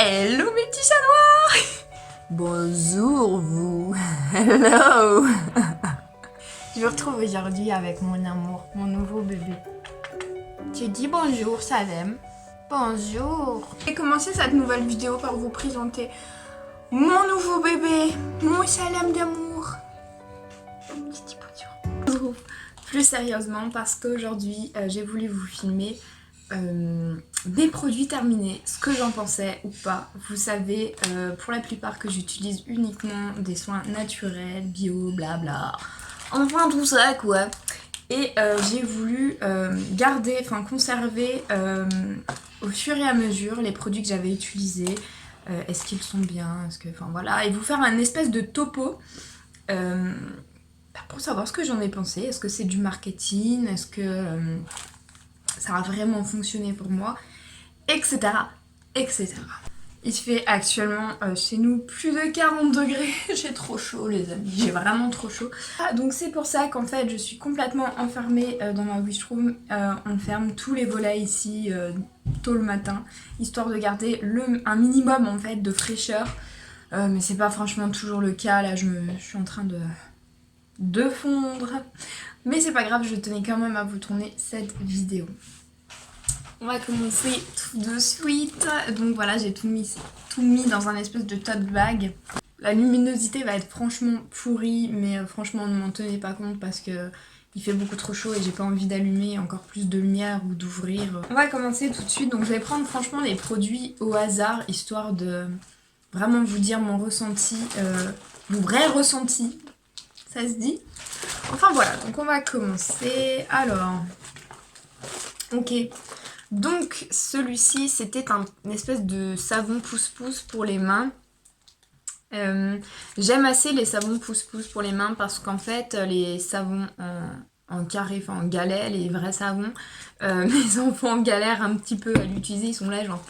Hello mes petits chats noirs. Bonjour vous. Hello. Je vous retrouve aujourd'hui avec mon amour, mon nouveau bébé. Tu dis bonjour Salem. Bonjour. J'ai commencé cette nouvelle vidéo par vous présenter mon nouveau bébé, mon Salem d'amour. Je dis bonjour. Plus sérieusement parce qu'aujourd'hui j'ai voulu vous filmer des produits terminés, ce que j'en pensais ou pas. Vous savez pour la plupart que j'utilise uniquement des soins naturels, bio, blabla, enfin tout ça quoi. Et j'ai voulu garder, enfin conserver au fur et à mesure les produits que j'avais utilisés. Est-ce qu'ils sont bien, est-ce que, enfin voilà, et vous faire un espèce de topo pour savoir ce que j'en ai pensé. Est-ce que c'est du marketing, est-ce que ça a vraiment fonctionné pour moi, etc. etc. Il fait actuellement chez nous plus de 40 degrés. J'ai trop chaud les amis, j'ai vraiment trop chaud. Donc c'est pour ça qu'en fait je suis complètement enfermée dans ma wishroom. On ferme tous les volets ici tôt le matin, histoire de garder un minimum en fait de fraîcheur. Mais c'est pas franchement toujours le cas, là je suis en train de fondre. Mais c'est pas grave, je tenais quand même à vous tourner cette vidéo. On va commencer tout de suite. Donc voilà, j'ai tout mis dans un espèce de tote bag. La luminosité va être franchement pourrie, mais franchement ne m'en tenez pas compte parce que il fait beaucoup trop chaud et j'ai pas envie d'allumer encore plus de lumière ou d'ouvrir. On va commencer tout de suite. Donc je vais prendre franchement les produits au hasard, histoire de vraiment vous dire mon ressenti, mon vrai ressenti. Ça se dit? Enfin voilà, donc on va commencer. Alors, ok. Donc celui-ci c'était une espèce de savon pousse-pousse pour les mains. J'aime assez les savons pousse-pousse pour les mains parce qu'en fait les savons en carré, enfin en galet, les vrais savons, mes enfants galèrent un petit peu à l'utiliser, ils sont là genre...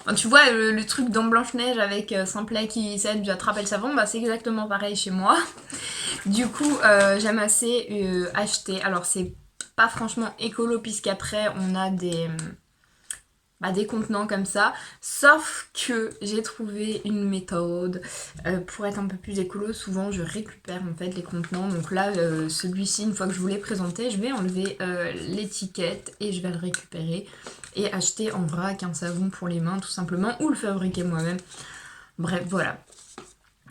Enfin, tu vois le truc dans Blanche-Neige avec Simplet qui essaie d'attraper le savon, bah c'est exactement pareil chez moi. Du coup j'aime assez acheter, alors c'est pas franchement écolo puisqu'après on a des contenants comme ça, sauf que j'ai trouvé une méthode pour être un peu plus écolo. Souvent je récupère en fait les contenants, donc là celui-ci, une fois que je vous l'ai présenté, je vais enlever l'étiquette et je vais le récupérer et acheter en vrac un savon pour les mains tout simplement, ou le fabriquer moi-même. Bref, voilà.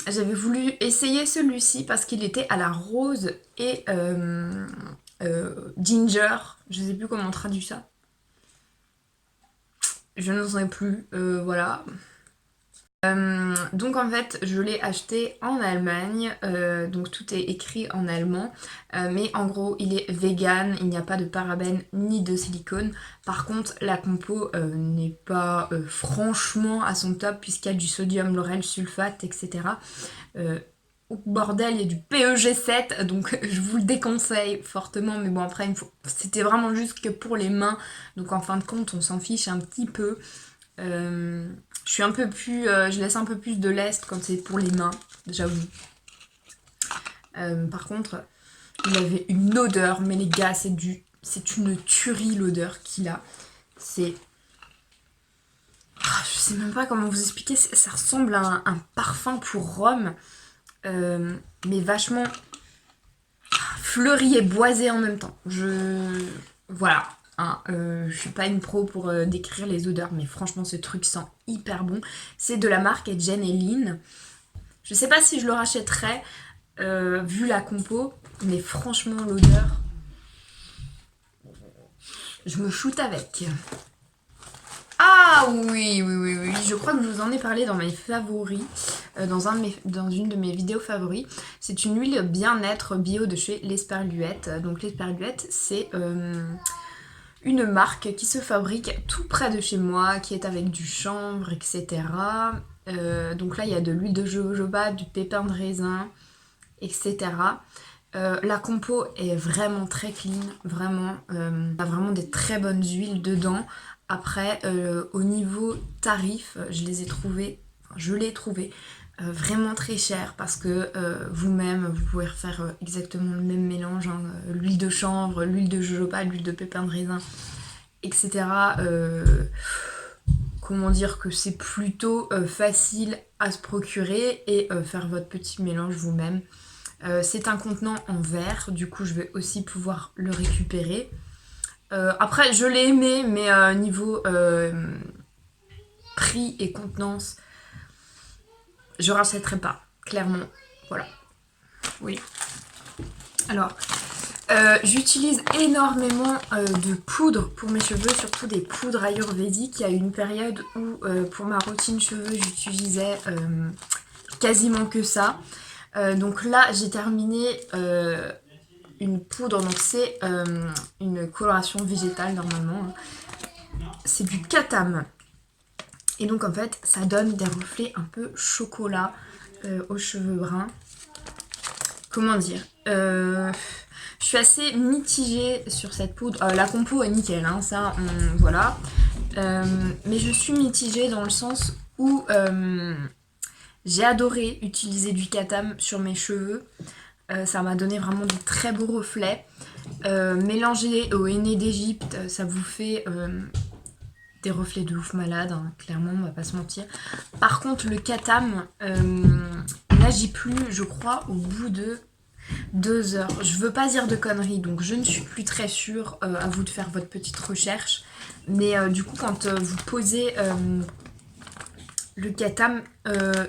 J'avais voulu essayer celui-ci parce qu'il était à la rose et ginger, je sais plus comment on traduit ça. Je ne sais plus, voilà. Donc en fait je l'ai acheté en Allemagne, donc tout est écrit en allemand, mais en gros il est vegan, il n'y a pas de parabènes ni de silicone. Par contre la compo n'est pas franchement à son top puisqu'il y a du sodium lauryl sulfate, etc. Au bordel, il y a du PEG7, donc je vous le déconseille fortement, mais bon après c'était vraiment juste que pour les mains, donc en fin de compte on s'en fiche un petit peu. Je suis un peu plus, je laisse un peu plus de lest quand c'est pour les mains, j'avoue. Par contre, il avait une odeur, mais les gars, c'est une tuerie l'odeur qu'il a. C'est, je sais même pas comment vous expliquer. Ça ressemble à un parfum pour Rome, mais vachement fleuri et boisé en même temps. Voilà. Hein, je suis pas une pro pour décrire les odeurs, mais franchement ce truc sent hyper bon. C'est de la marque Jen et Lynn. Je sais pas si je le rachèterais vu la compo, mais franchement l'odeur, je me shoot avec. Ah oui, je crois que je vous en ai parlé dans mes favoris, dans une de mes vidéos favoris. C'est une huile bien-être bio de chez l'Esperluette. Donc l'Esperluette, c'est une marque qui se fabrique tout près de chez moi, qui est avec du chanvre, etc. Donc là, il y a de l'huile de jojoba, du pépin de raisin, etc. La compo est vraiment très clean, vraiment. Il y a vraiment des très bonnes huiles dedans. Après, au niveau tarif, je l'ai trouvé vraiment très cher parce que vous-même, vous pouvez refaire exactement le même mélange, hein, l'huile de chanvre, l'huile de jojoba, l'huile de pépin de raisin, etc. comment dire que c'est plutôt facile à se procurer et faire votre petit mélange vous-même. C'est un contenant en verre, du coup je vais aussi pouvoir le récupérer. Après je l'ai aimé, mais niveau prix et contenance, je rachèterai pas, clairement. Voilà. Oui. Alors, j'utilise énormément de poudre pour mes cheveux, surtout des poudres ayurvédiques. Il y a eu une période où pour ma routine cheveux, j'utilisais quasiment que ça. Donc là, j'ai terminé une poudre, donc c'est une coloration végétale normalement. C'est du Katam. Et donc en fait, ça donne des reflets un peu chocolat aux cheveux bruns. Comment dire je suis assez mitigée sur cette poudre. La compo est nickel, hein, ça, voilà. Mais je suis mitigée dans le sens où j'ai adoré utiliser du Katam sur mes cheveux. Ça m'a donné vraiment de très beaux reflets. Mélangé au henné d'Égypte, ça vous fait des reflets de ouf malade, hein, clairement, on va pas se mentir. Par contre, le Katam, n'agit plus, je crois, au bout de 2 heures. Je veux pas dire de conneries, donc je ne suis plus très sûre. À vous de faire votre petite recherche. Mais du coup, quand vous posez le Katam,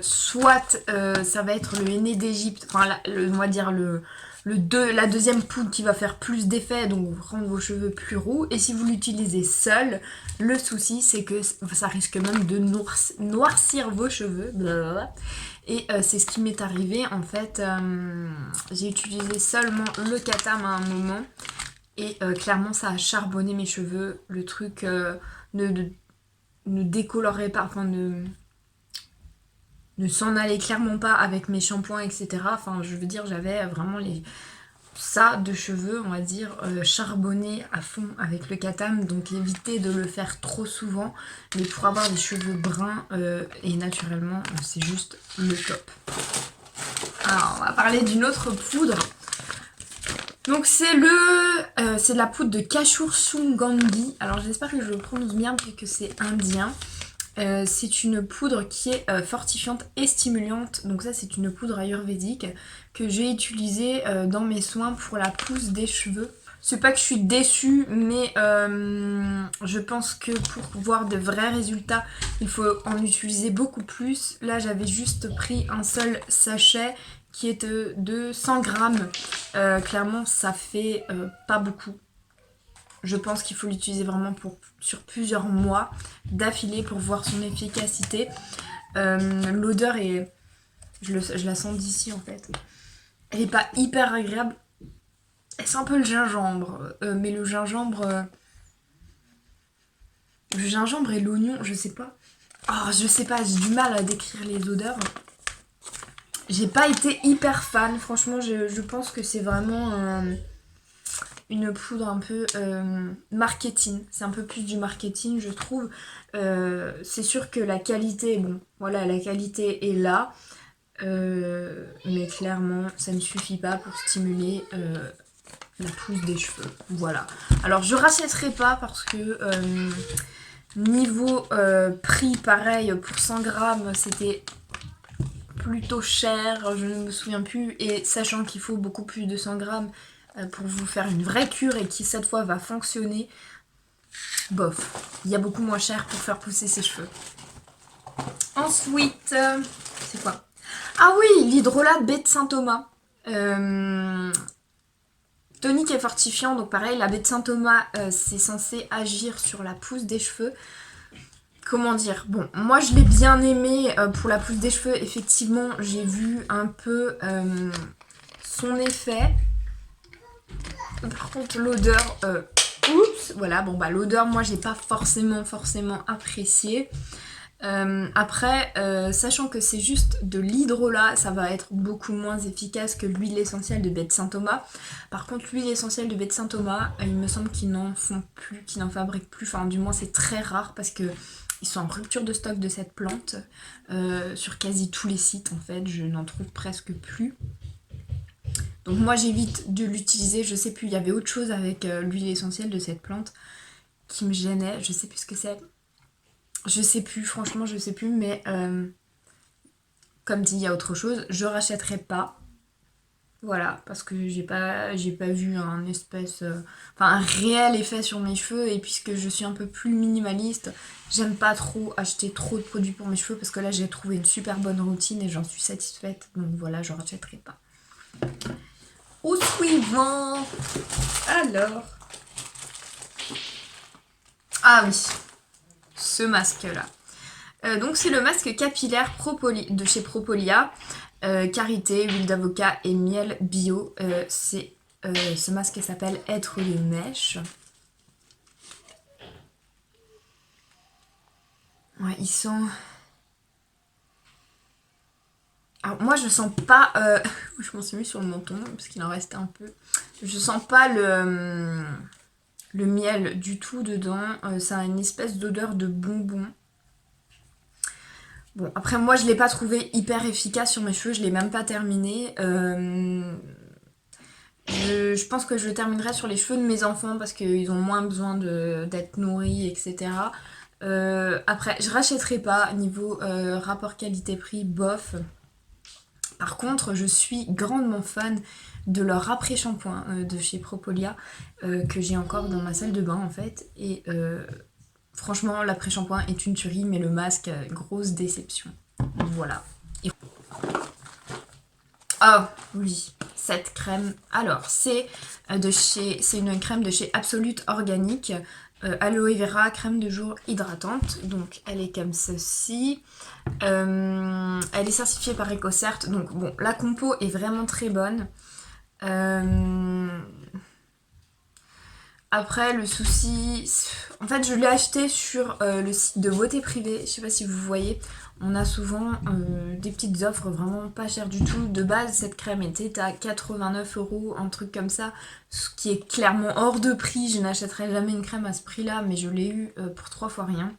soit ça va être le henné d'Égypte, enfin, on va dire la deuxième poudre qui va faire plus d'effet, donc rendre vos cheveux plus roux. Et si vous l'utilisez seul, le souci c'est que ça risque même de noircir vos cheveux. Blablabla. Et c'est ce qui m'est arrivé en fait. J'ai utilisé seulement le Katam à un moment et clairement ça a charbonné mes cheveux. Le truc ne décolorait pas, enfin ne s'en allait clairement pas avec mes shampoings, etc. Enfin, je veux dire, j'avais vraiment ça de cheveux, on va dire, charbonnés à fond avec le Katam. Donc évitez de le faire trop souvent. Mais pour avoir des cheveux bruns et naturellement, c'est juste le top. Alors, on va parler d'une autre poudre. Donc c'est de la poudre de Kashur Sungandhi. Alors j'espère que je le prononce bien vu que c'est indien. C'est une poudre qui est fortifiante et stimulante. Donc ça c'est une poudre ayurvédique que j'ai utilisée dans mes soins pour la pousse des cheveux. C'est pas que je suis déçue, mais je pense que pour voir de vrais résultats, il faut en utiliser beaucoup plus. Là j'avais juste pris un seul sachet qui est de 100 grammes. Clairement ça fait pas beaucoup. Je pense qu'il faut l'utiliser vraiment sur plusieurs mois d'affilée pour voir son efficacité. L'odeur est... Je la sens d'ici en fait. Elle est pas hyper agréable. Elle sent un peu le gingembre. Mais le gingembre... le gingembre et l'oignon, je sais pas. Oh, je sais pas, j'ai du mal à décrire les odeurs. J'ai pas été hyper fan. Franchement, je pense que c'est vraiment... une poudre un peu marketing. C'est un peu plus du marketing, je trouve. C'est sûr que la qualité, bon, voilà, la qualité est là. Mais clairement, ça ne suffit pas pour stimuler la pousse des cheveux. Voilà. Alors, je rachèterai pas parce que niveau prix, pareil, pour 100 grammes, c'était plutôt cher. Je ne me souviens plus. Et sachant qu'il faut beaucoup plus de 100 grammes pour vous faire une vraie cure et qui cette fois va fonctionner, bof, il y a beaucoup moins cher pour faire pousser ses cheveux. Ensuite, c'est quoi? Ah oui, l'hydrolat baie de Saint-Thomas. Tonique et fortifiant, donc pareil, la baie de Saint-Thomas, c'est censé agir sur la pousse des cheveux. Comment dire? Bon, moi je l'ai bien aimé pour la pousse des cheveux. Effectivement, j'ai vu un peu son effet. Par contre l'odeur, oups, voilà, bon bah l'odeur moi j'ai pas forcément apprécié. Après, sachant que c'est juste de l'hydrolat, ça va être beaucoup moins efficace que l'huile essentielle de baie de Saint-Thomas. Par contre l'huile essentielle de baie de Saint-Thomas, il me semble qu'ils n'en font plus, qu'ils n'en fabriquent plus, enfin du moins c'est très rare parce que ils sont en rupture de stock de cette plante. Sur quasi tous les sites en fait, je n'en trouve presque plus. Donc moi j'évite de l'utiliser, je sais plus, il y avait autre chose avec l'huile essentielle de cette plante qui me gênait, je sais plus ce que c'est. Je sais plus, franchement je sais plus, mais comme dit, il y a autre chose. Je rachèterai pas. Voilà, parce que j'ai pas vu un espèce, enfin un réel effet sur mes cheveux, et puisque je suis un peu plus minimaliste, j'aime pas trop acheter trop de produits pour mes cheveux parce que là j'ai trouvé une super bonne routine et j'en suis satisfaite, donc voilà, je rachèterai pas. Au suivant. Alors. Ah oui, ce masque là. Donc c'est le masque capillaire de chez Propolia. Karité, huile d'avocat et miel bio. Ce masque s'appelle Être de mèche. Ouais, il sent... Alors moi je sens pas... je m'en suis mis sur le menton parce qu'il en restait un peu. Je sens pas le miel du tout dedans. Ça a une espèce d'odeur de bonbon. Bon, après moi je l'ai pas trouvé hyper efficace sur mes cheveux, je l'ai même pas terminé. Je pense que je le terminerai sur les cheveux de mes enfants parce qu'ils ont moins besoin d'être nourris, etc. Après, je rachèterai pas niveau rapport qualité-prix, bof. Par contre, je suis grandement fan de leur après-shampoing de chez Propolia que j'ai encore dans ma salle de bain en fait. Et franchement, l'après-shampoing est une tuerie, mais le masque, grosse déception. Voilà. Ah oui, cette crème. Alors, c'est une crème de chez Absolute Organique. Aloe vera, crème de jour hydratante. Donc, elle est comme ceci. Elle est certifiée par EcoCert. Donc, bon, la compo est vraiment très bonne. Après, le souci... En fait, je l'ai acheté sur le site de Beauté Privée. Je sais pas si vous voyez. On a souvent des petites offres vraiment pas chères du tout. De base, cette crème était à 89 €, un truc comme ça. Ce qui est clairement hors de prix. Je n'achèterai jamais une crème à ce prix-là, mais je l'ai eu pour 3 fois rien.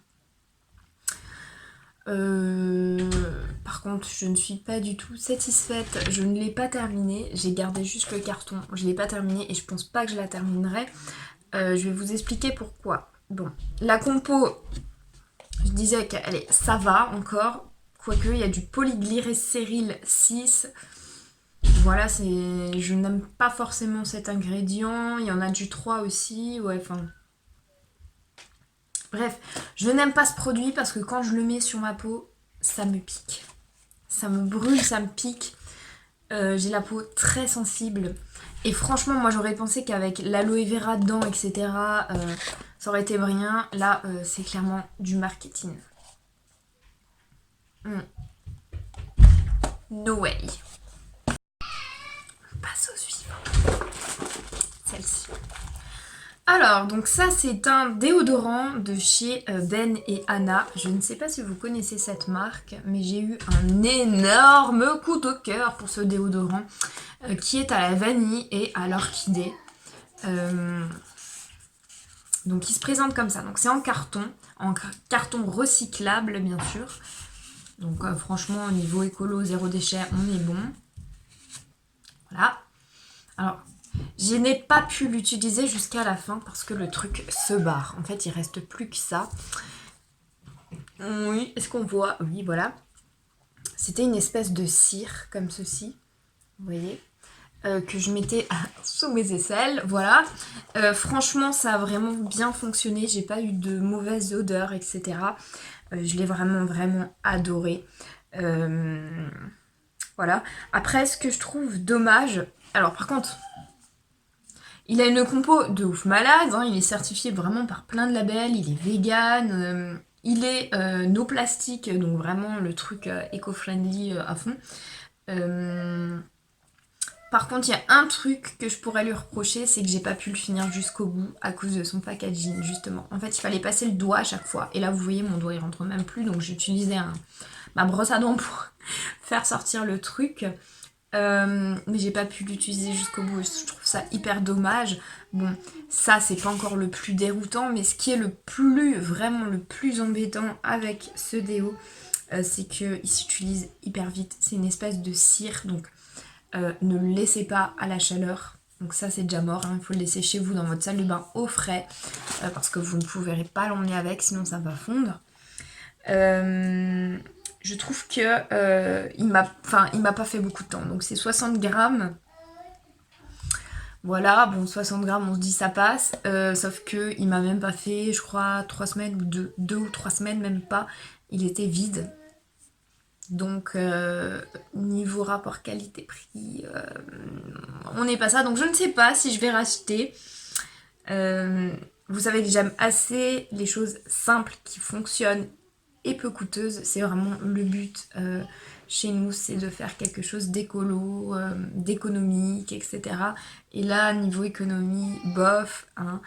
Par contre, je ne suis pas du tout satisfaite. Je ne l'ai pas terminée. J'ai gardé juste le carton. Je ne l'ai pas terminée et je pense pas que je la terminerai. Je vais vous expliquer pourquoi. Bon, la compo, je disais ça va encore. Quoique, il y a du polyglycéryle 6. Voilà, je n'aime pas forcément cet ingrédient. Il y en a du 3 aussi. Ouais, enfin... Bref, je n'aime pas ce produit parce que quand je le mets sur ma peau, ça me pique. Ça me brûle, ça me pique. J'ai la peau très sensible. Et franchement, moi j'aurais pensé qu'avec l'aloe vera dedans, etc., ça aurait été rien. Là, c'est clairement du marketing. No way. On passe au suivant. Celle-ci. Alors, donc ça c'est un déodorant de chez Ben et Anna. Je ne sais pas si vous connaissez cette marque, mais j'ai eu un énorme coup de cœur pour ce déodorant qui est à la vanille et à l'orchidée. Donc il se présente comme ça. Donc c'est en carton recyclable bien sûr. Donc franchement au niveau écolo, zéro déchet, on est bon. Voilà. Alors, je n'ai pas pu l'utiliser jusqu'à la fin parce que le truc se barre. En fait, il reste plus que ça. Oui, est-ce qu'on voit? Oui, voilà. C'était une espèce de cire comme ceci. Vous voyez, que je mettais sous mes aisselles, voilà. Franchement, ça a vraiment bien fonctionné. J'ai pas eu de mauvaise odeur, etc. Je l'ai vraiment adoré. Voilà. Après, ce que je trouve dommage... Alors, par contre... Il a une compo de ouf malade, hein, il est certifié vraiment par plein de labels, il est vegan, il est no plastique, donc vraiment le truc éco-friendly à fond. Par contre, il y a un truc que je pourrais lui reprocher, c'est que j'ai pas pu le finir jusqu'au bout à cause de son packaging, justement. En fait, il fallait passer le doigt à chaque fois. Et là, vous voyez, mon doigt, il rentre même plus, donc j'utilisais ma brosse à dents pour faire sortir le truc. Mais j'ai pas pu l'utiliser jusqu'au bout, je trouve ça hyper dommage. Bon, ça c'est pas encore le plus déroutant, mais ce qui est vraiment le plus embêtant avec ce déo, c'est qu'il s'utilise hyper vite. C'est une espèce de cire, donc ne le laissez pas à la chaleur. Donc ça c'est déjà mort, hein. Il faut le laisser chez vous dans votre salle de bain au frais, parce que vous ne pourrez pas l'emmener avec, sinon ça va fondre. Je trouve que il m'a pas fait beaucoup de temps. Donc c'est 60 grammes. Voilà, bon 60 grammes on se dit ça passe. Sauf que il m'a même pas fait, je crois, 3 semaines ou 2 ou 3 semaines, même pas. Il était vide. Donc niveau rapport qualité-prix, on n'est pas ça. Donc je ne sais pas si je vais racheter. Vous savez que j'aime assez les choses simples qui fonctionnent et peu coûteuses. C'est vraiment le but chez nous, c'est de faire quelque chose d'écolo, d'économique, etc. Et là, niveau économie, bof, hein.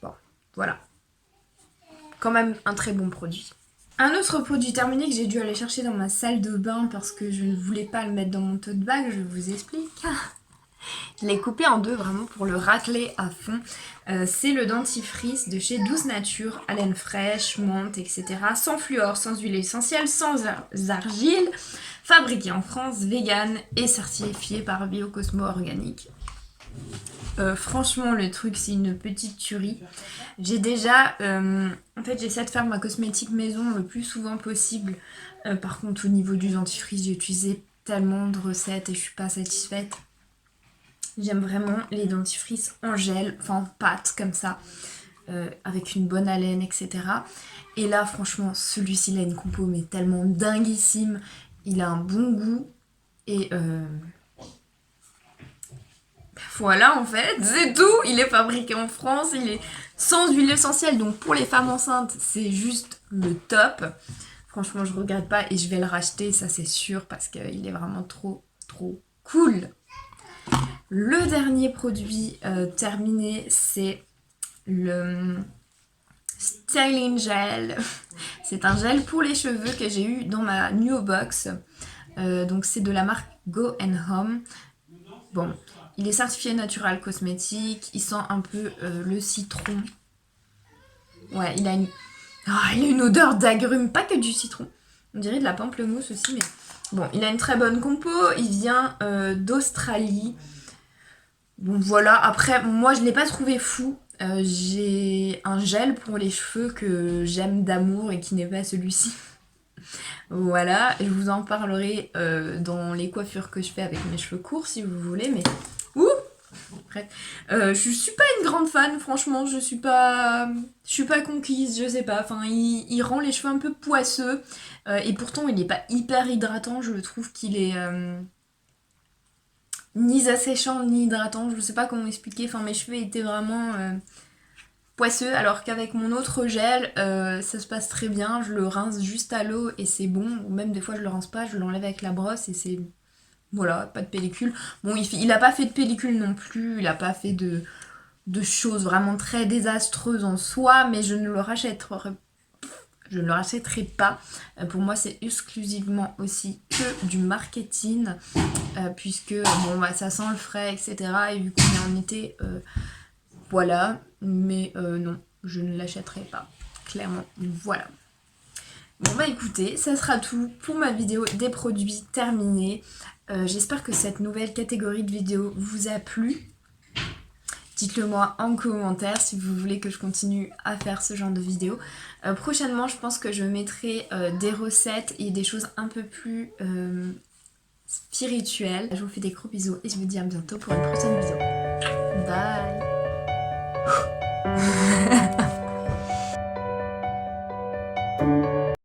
Bon, voilà. Quand même un très bon produit. Un autre produit terminé que j'ai dû aller chercher dans ma salle de bain parce que je ne voulais pas le mettre dans mon tote bag, je vous explique. Je l'ai coupé en deux vraiment pour le racler à fond. C'est le dentifrice de chez Douce Nature, haleine fraîche, menthe, etc. Sans fluor, sans huile essentielle, sans argile. Fabriqué en France, vegan et certifié par Biocosmo Organique. Franchement, le truc, c'est une petite tuerie. J'ai déjà... en fait, j'essaie de faire ma cosmétique maison le plus souvent possible. Par contre, au niveau du dentifrice, j'ai utilisé tellement de recettes et je suis pas satisfaite. J'aime vraiment les dentifrices en gel, enfin en pâte comme ça, avec une bonne haleine, etc. Et là, franchement, celui-ci, il a une compo mais tellement dinguissime. Il a un bon goût et... Voilà, en fait, c'est tout. Il est fabriqué en France, il est sans huile essentielle. Donc pour les femmes enceintes, c'est juste le top. Franchement, je regrette pas et je vais le racheter, ça c'est sûr, parce qu'il est vraiment trop, trop cool. Le dernier produit terminé, c'est le Styling Gel. C'est un gel pour les cheveux que j'ai eu dans ma New Box. Donc c'est de la marque Go and Home. Bon, il est certifié Natural Cosmétique. Il sent un peu le citron. Ouais, il a une odeur d'agrumes, pas que du citron. On dirait de la pamplemousse aussi, mais bon, il a une très bonne compo. Il vient d'Australie. Bon voilà, après moi je l'ai pas trouvé fou. J'ai un gel pour les cheveux que j'aime d'amour et qui n'est pas celui-ci. Voilà, je vous en parlerai dans les coiffures que je fais avec mes cheveux courts si vous voulez, mais... Ouh bref. Je suis pas une grande fan, franchement, je suis pas conquise, je sais pas. Enfin, il rend les cheveux un peu poisseux et pourtant il est pas hyper hydratant, je trouve qu'il est... ni asséchant ni hydratant, je sais pas comment expliquer, enfin mes cheveux étaient vraiment poisseux alors qu'avec mon autre gel ça se passe très bien, je le rince juste à l'eau et c'est bon, ou même des fois je le rince pas, je l'enlève avec la brosse et c'est... Voilà, pas de pellicule. Bon, il a pas fait de pellicule non plus, il a pas fait de choses vraiment très désastreuses en soi, mais je ne le rachèterai pas. Pour moi, c'est exclusivement aussi que du marketing, puisque bon, bah, ça sent le frais, etc. Et vu qu'on est en été, voilà. Mais non, je ne l'achèterai pas, clairement. Voilà. Bon bah écoutez, ça sera tout pour ma vidéo des produits terminés. J'espère que cette nouvelle catégorie de vidéos vous a plu. Dites-le moi en commentaire si vous voulez que je continue à faire ce genre de vidéos. Prochainement, je pense que je mettrai des recettes et des choses un peu plus spirituelles. Je vous fais des gros bisous et je vous dis à bientôt pour une prochaine vidéo. Bye.